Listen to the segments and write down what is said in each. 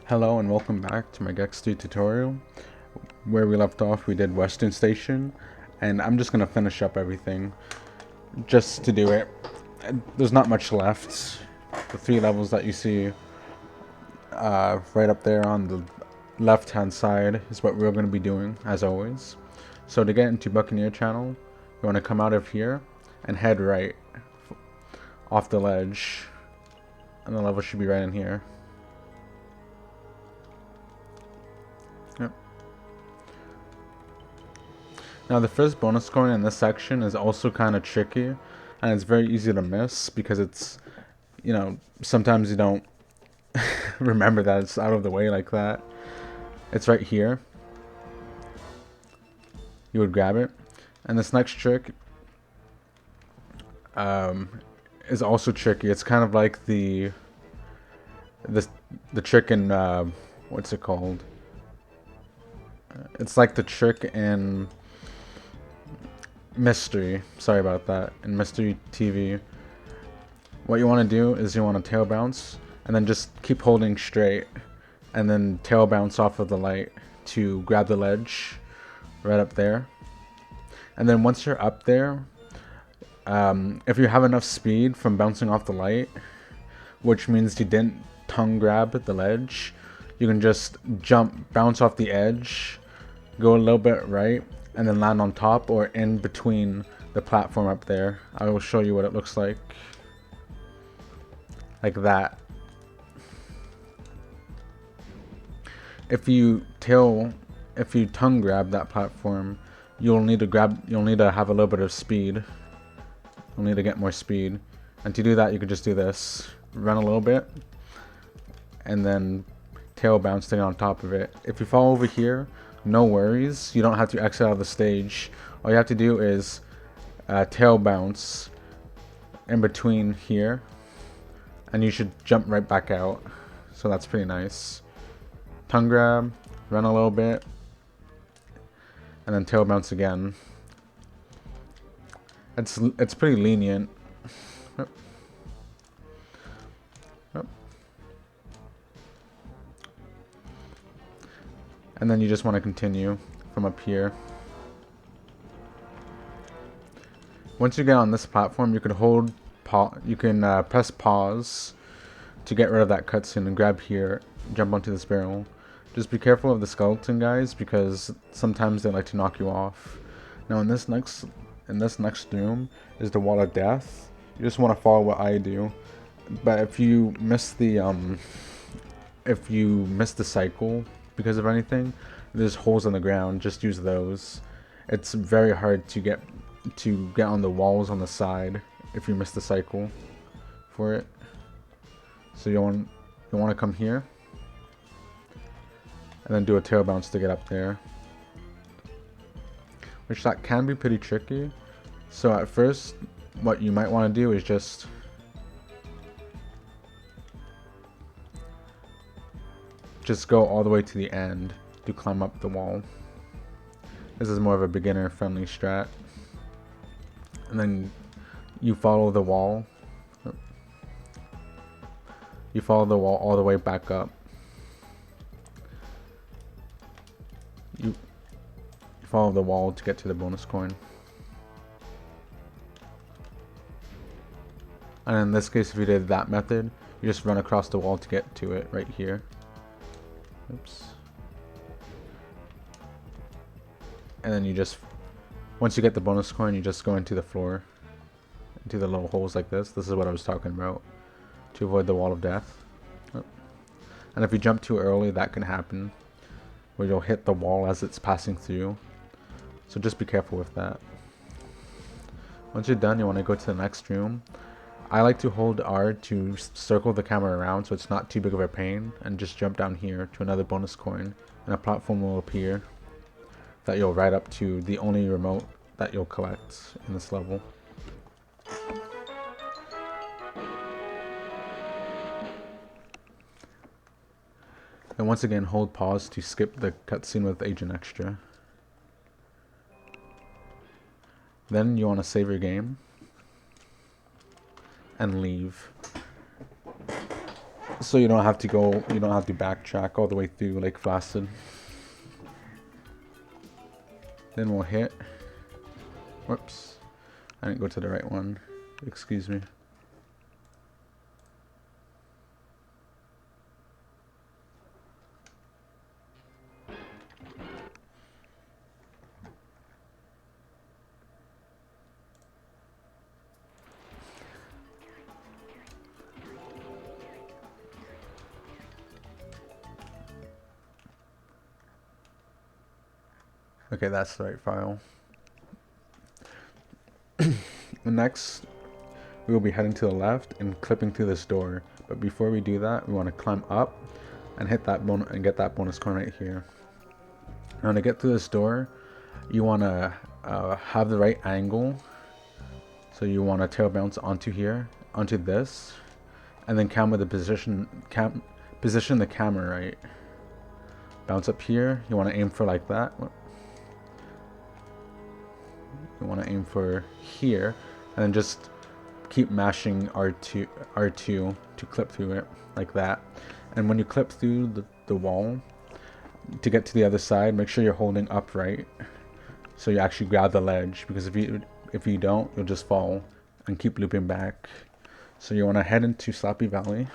Hello and welcome back to my Gex2 tutorial. Where we left off, we did Western Station, and I'm just gonna finish up everything just to do it. There's not much left. The 3 levels that you see right up there on the left hand side is what we're going to be doing as always. So to get into Buccaneer Channel, you want to come out of here and head right off the ledge, and the level should be right in here. Yep. Now the first bonus coin in this section is also kind of tricky, and it's very easy to miss because it's, sometimes you don't remember that it's out of the way like that. It's right here. You would grab it, and this next trick is also tricky. It's kind of like the trick in what's it called? It's like the trick in Mystery. Sorry about that. In Mystery TV, what you want to do is you want to tail bounce, and then just keep holding straight, and then tail bounce off of the light to grab the ledge right up there. And then once you're up there, if you have enough speed from bouncing off the light, which means you didn't tongue grab the ledge, you can just bounce off the edge, go a little bit right, and then land on top or in between the platform up there. I will show you what it looks like that. If you tongue grab that platform, you'll need to have a little bit of speed. You'll need to get more speed, and to do that you could just do this: run a little bit and then tail bounce to get on top of it. If you fall over here, no worries, you don't have to exit out of the stage. All you have to do is tail bounce in between here, and you should jump right back out. So that's pretty nice. Tongue grab, run a little bit, and then tail bounce again. It's pretty lenient. Yep. Yep. And then you just want to continue from up here. Once you get on this platform, you can press pause to get rid of that cutscene and grab here, jump onto this barrel. Just be careful of the skeleton guys, because sometimes they like to knock you off. Now in this next room is the wall of death. You just want to follow what I do. But if you miss the cycle because of anything, there's holes in the ground. Just use those. It's very hard to get on the walls on the side if you miss the cycle for it. So you want to come here and then do a tail bounce to get up there, which that can be pretty tricky. So at first, what you might want to do is just go all the way to the end to climb up the wall. This is more of a beginner friendly strat. And then you follow the wall. You follow the wall all the way back up. You follow the wall to get to the bonus coin. And in this case, if you did that method, you just run across the wall to get to it right here. Oops. And then once you get the bonus coin, you just go into the floor, into the little holes like this. This is what I was talking about, to avoid the wall of death. And if you jump too early, that can happen, where you'll hit the wall as it's passing through. So just be careful with that. Once you're done, you want to go to the next room. I like to hold R to circle the camera around so it's not too big of a pain, and just jump down here to another bonus coin, and a platform will appear that you'll ride up to, the only remote that you'll collect in this level. And once again, hold pause to skip the cutscene with Agent Extra. Then you want to save your game and leave. So you don't have to backtrack all the way through Lake Placid. Then we'll hit. Whoops. I didn't go to the right one. Excuse me. Okay, that's the right file. Next, we will be heading to the left and clipping through this door. But before we do that, we want to climb up and hit that and get that bonus coin right here. Now to get through this door, you want to have the right angle. So you want to tail bounce onto here, onto this, and then position the camera right. Bounce up here. You want to aim for like that. You want to aim for here, and then just keep mashing R2 to clip through it like that. And when you clip through the wall to get to the other side, make sure you're holding upright so you actually grab the ledge, because if you don't, you'll just fall and keep looping back. So you want to head into Slappy Valley,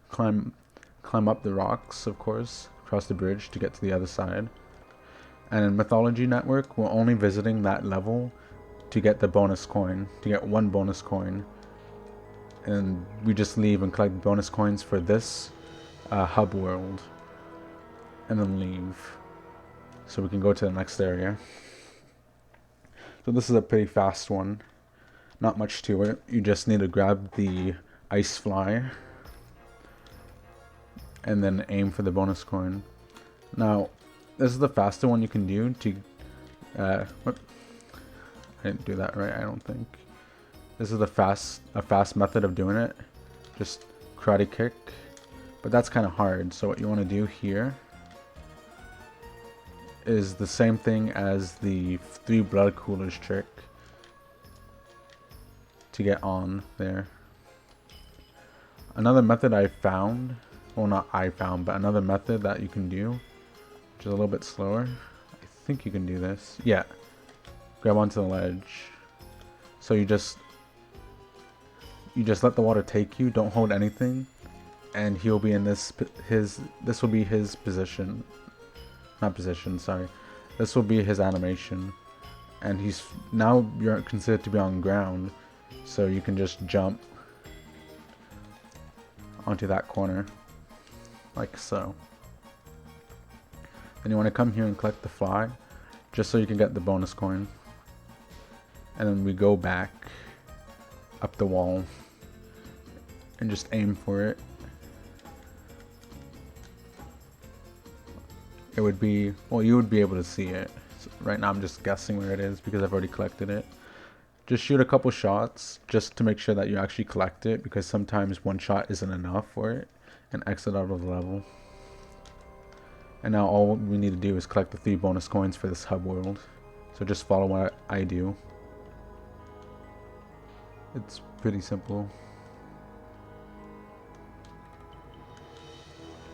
climb up the rocks, of course, across the bridge to get to the other side. And in Mythology Network, we're only visiting that level to get the bonus coin, to get one bonus coin. And we just leave and collect bonus coins for this hub world, and then leave, so we can go to the next area. So this is a pretty fast one, not much to it. You just need to grab the ice fly and then aim for the bonus coin. Now this is the faster one you can do to I didn't do that right, I don't think. This is a fast method of doing it. Just karate kick. But that's kind of hard, so what you want to do here is the same thing as the 3 blood coolers trick to get on there. Another method I found, well not I found, but another method that you can do, which is a little bit slower. I think you can do this. Yeah. Grab onto the ledge. So you just let the water take you, don't hold anything, and he'll be in this will be his position. Not position, sorry. This will be his animation. And now you're considered to be on ground, so you can just jump onto that corner like so. Then you want to come here and collect the fly just so you can get the bonus coin. And then we go back up the wall and just aim for it. It would be, well, you would be able to see it. So right now I'm just guessing where it is because I've already collected it. Just shoot a couple shots just to make sure that you actually collect it, because sometimes one shot isn't enough for it, and exit out of the level. And now all we need to do is collect the 3 bonus coins for this hub world. So just follow what I do. It's pretty simple.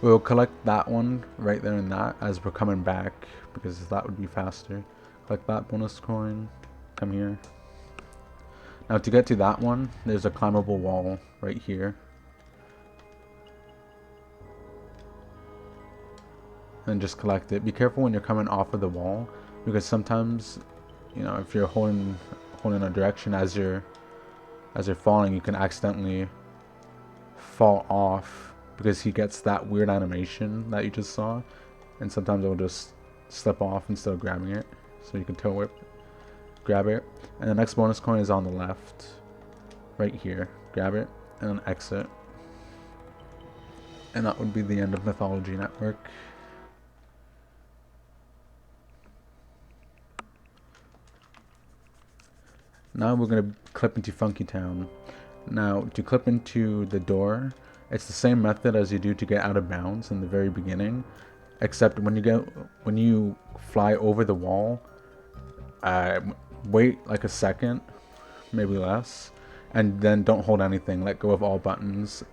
We'll collect that one right there and that as we're coming back, because that would be faster. Collect that bonus coin. Come here. Now to get to that one, there's a climbable wall right here. And just collect it. Be careful when you're coming off of the wall, because sometimes, you know, if you're holding a direction as you're falling, you can accidentally fall off, because he gets that weird animation that you just saw, and sometimes it will just slip off instead of grabbing it. So you can tail whip, grab it, and the next bonus coin is on the left, right here. Grab it and then exit, and that would be the end of Mythology Network. Now we're going to clip into Funky Town. Now to clip into the door, it's the same method as you do to get out of bounds in the very beginning, except when you fly over the wall, wait like a second, maybe less, and then don't hold anything. Let go of all buttons,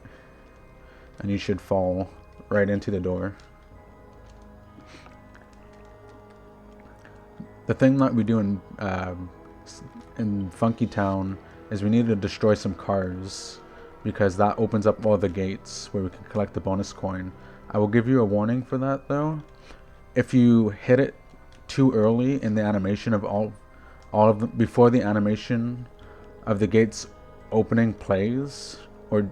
and you should fall right into the door. The thing that we do in Funky Town is we need to destroy some cars, because that opens up all the gates where we can collect the bonus coin. I will give you a warning for that though. If you hit it too early in the animation of all of them, before the animation of the gates opening plays, or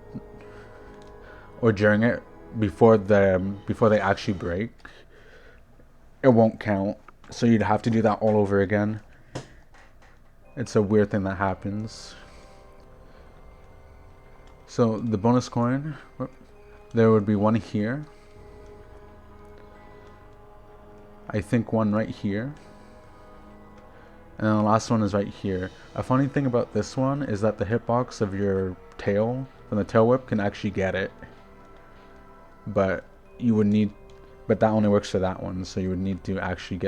during it, before they actually break, it won't count. So you'd have to do that all over again. It's a weird thing that happens. So the bonus coin, there would be one here. I think one right here. And then the last one is right here. A funny thing about this one is that the hitbox of your tail from the tail whip can actually get it. But you would need, but that only works for that one, so you would need to actually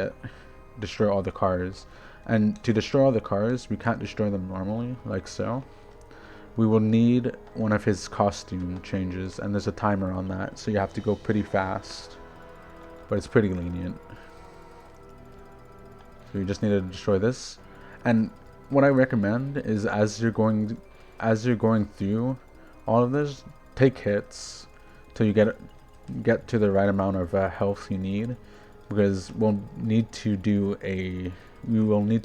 destroy all the cars. And to destroy all the cars, we can't destroy them normally, like so. We will need one of his costume changes, and there's a timer on that, so you have to go pretty fast. But it's pretty lenient. So you just need to destroy this. And what I recommend is as you're going through all of this, take hits till you get to the right amount of health you need, because we will need to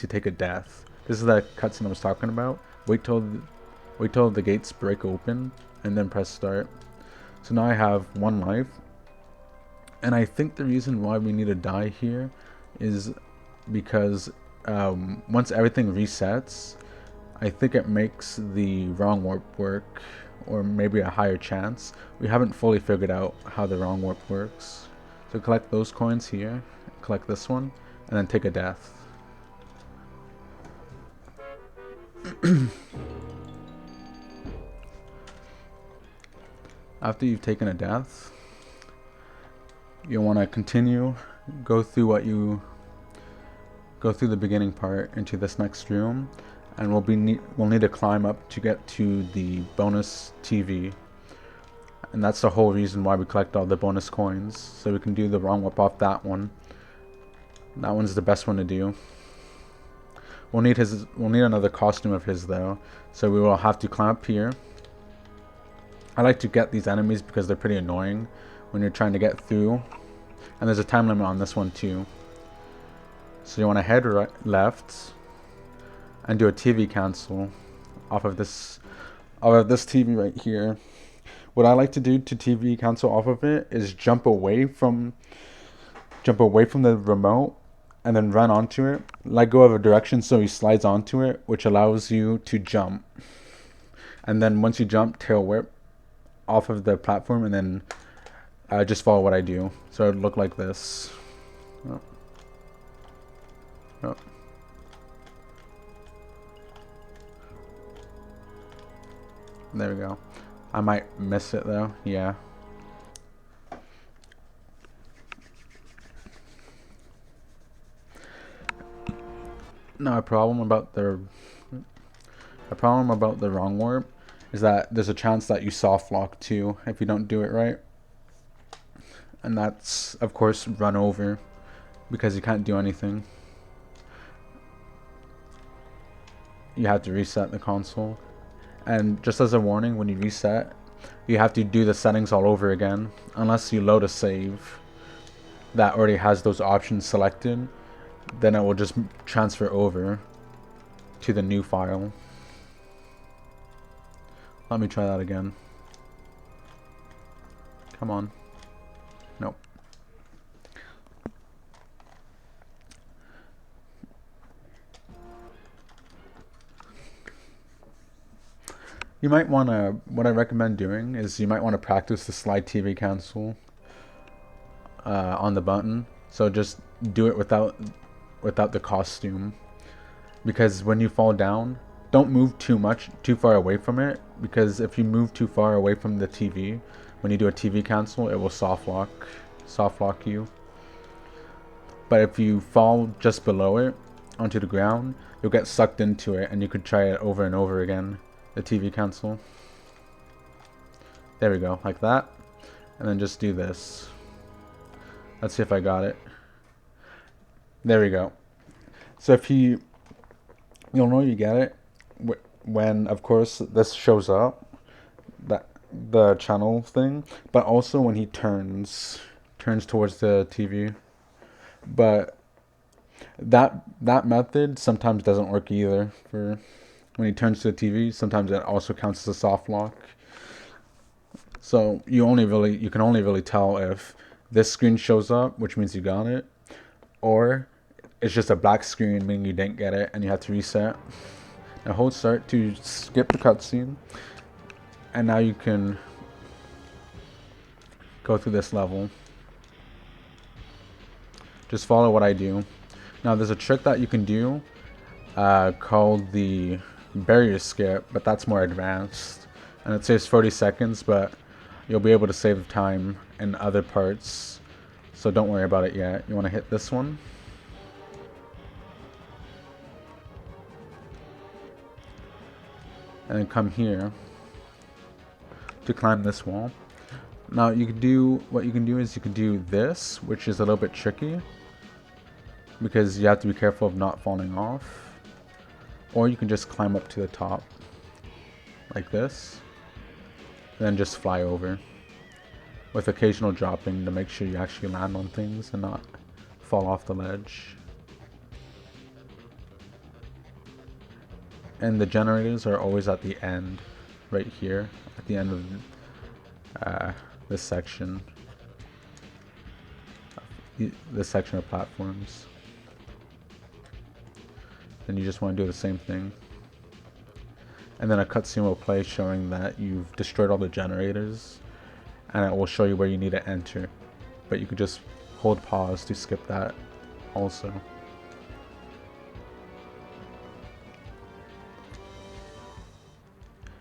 take a death. This is that cutscene I was talking about. Wait till the gates break open and then press start. So now I have 1 life, and I think the reason why we need to die here is because once everything resets, I think it makes the wrong warp work, or maybe a higher chance. We haven't fully figured out how the wrong warp works. So collect those coins here, collect this one, and then take a death. After you've taken a death, you'll want to continue, go through the beginning part into this next room, and we'll need to climb up to get to the bonus TV. And that's the whole reason why we collect all the bonus coins, so we can do the wrong whip off that one. That one's the best one to do. We'll need another costume of his though, so we will have to climb up here. I like to get these enemies because they're pretty annoying when you're trying to get through, and there's a time limit on this one too. So you want to head left and do a TV cancel off of this TV right here. What I like to do to TV cancel off of it is jump away from the remote and then run onto it. Let go of a direction so he slides onto it, which allows you to jump. And then once you jump, tail whip off of the platform, and then just follow what I do. So it would look like this. Oh. Oh. There we go. I might miss it though. Yeah. Now a problem about the wrong warp is that there's a chance that you soft lock too if you don't do it right. And that's of course run over because you can't do anything. You have to reset the console. And just as a warning, when you reset, you have to do the settings all over again, unless you load a save that already has those options selected. Then it will just transfer over to the new file. Let me try that again. Come on. Nope. You might want to, what I recommend doing is you might want to practice the slide TV cancel on the button. So just do it without the costume, because when you fall down, don't move too far away from it, because if you move too far away from the TV, when you do a TV cancel, it will soft lock you. But if you fall just below it onto the ground, you'll get sucked into it, and you could try it over and over again, the TV cancel. There we go, like that. and then just do this. Let's see if I got it. There we go. So if you'll know you get it when, of course, this shows up, that the channel thing, but also when he turns towards the TV. But that method sometimes doesn't work either. For when he turns to the TV, sometimes it also counts as a soft lock. So you can only really tell if this screen shows up, which means you got it, or it's just a black screen, meaning you didn't get it and you have to reset. Now hold start to skip the cutscene, and now you can go through this level. Just follow what I do. Now there's a trick that you can do called the barrier skip, but that's more advanced, and it saves 40 seconds, but you'll be able to save time in other parts, so don't worry about it yet. You want to hit this one, and then come here to climb this wall. Now what you can do is you can do this, which is a little bit tricky because you have to be careful of not falling off, or you can just climb up to the top like this, and then just fly over with occasional dropping to make sure you actually land on things and not fall off the ledge. And the generators are always at the end, right here, at the end of this section of platforms. Then you just want to do the same thing, and then a cutscene will play showing that you've destroyed all the generators, and it will show you where you need to enter, but you could just hold pause to skip that also.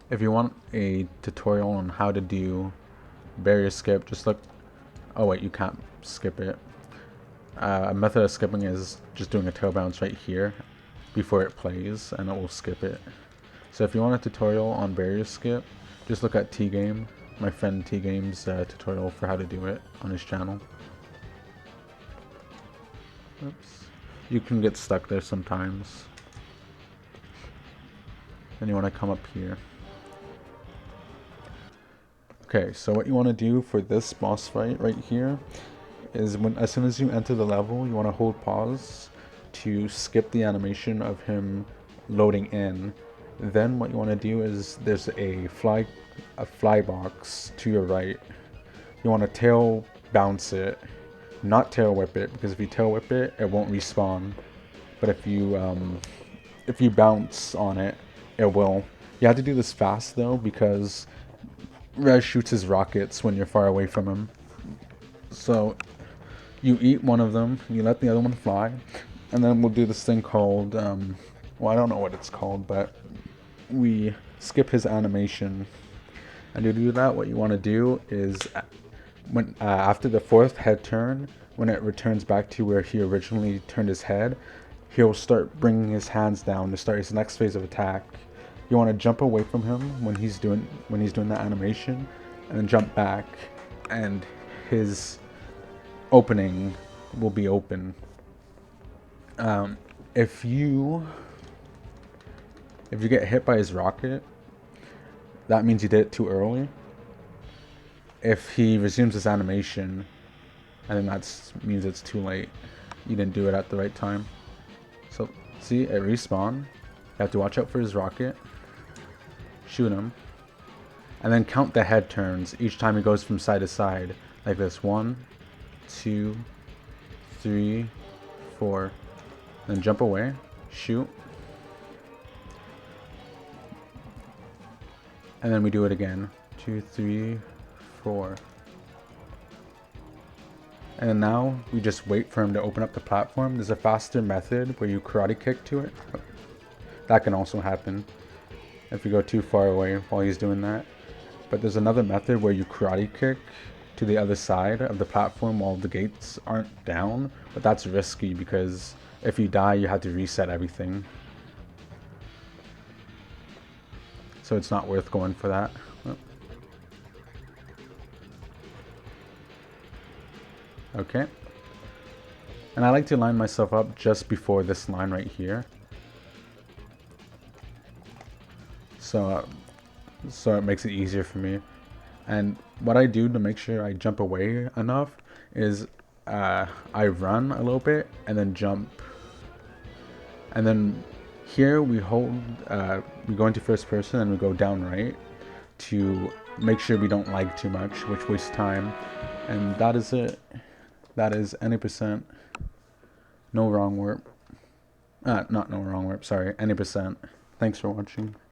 If you want a tutorial on how to do barrier skip, just look. Oh wait, you can't skip it. A method of skipping is just doing a tail bounce right here before it plays, and it will skip it. So if you want a tutorial on barrier skip, just look at T-Game, my friend T-Game's tutorial for how to do it on his channel. Oops. You can get stuck there sometimes. Then you want to come up here. Okay, so what you want to do for this boss fight right here is as soon as you enter the level, you want to hold pause to skip the animation of him loading in. Then what you want to do is there's a fly box to your right. You want to tail bounce it, not tail whip it, because if you tail whip it, it won't respawn. But if you bounce on it, it will. You have to do this fast though, because Rez shoots his rockets when you're far away from him. So you eat one of them, you let the other one fly, and then we'll do this thing called, well, I don't know what it's called, but we skip his animation. And to do that, what you want to do is when after the fourth head turn, when it returns back to where he originally turned his head, he'll start bringing his hands down to start his next phase of attack. You want to jump away from him when he's doing that animation, and then jump back, and his opening will be open. If you get hit by his rocket, that means you did it too early. If he resumes his animation, I think that means it's too late. You didn't do it at the right time. So see, it respawned. You have to watch out for his rocket. Shoot him, and then count the head turns each time he goes from side to side, like this. 1, 2, 3, 4. Then jump away, shoot, and then we do it again. 2, 3, 4. And then now we just wait for him to open up the platform. There's a faster method where you karate kick to it. That can also happen if you go too far away while he's doing that. But there's another method where you karate kick to the other side of the platform while the gates aren't down, but that's risky because if you die, you have to reset everything. So it's not worth going for that. Okay. And I like to line myself up just before this line right here. So it makes it easier for me. And what I do to make sure I jump away enough is I run a little bit and then jump. And then here we hold, we go into first person and we go down right to make sure we don't lag too much, which wastes time. And that is it. That is any percent. No wrong warp. Not no wrong warp, sorry. Any percent. Thanks for watching.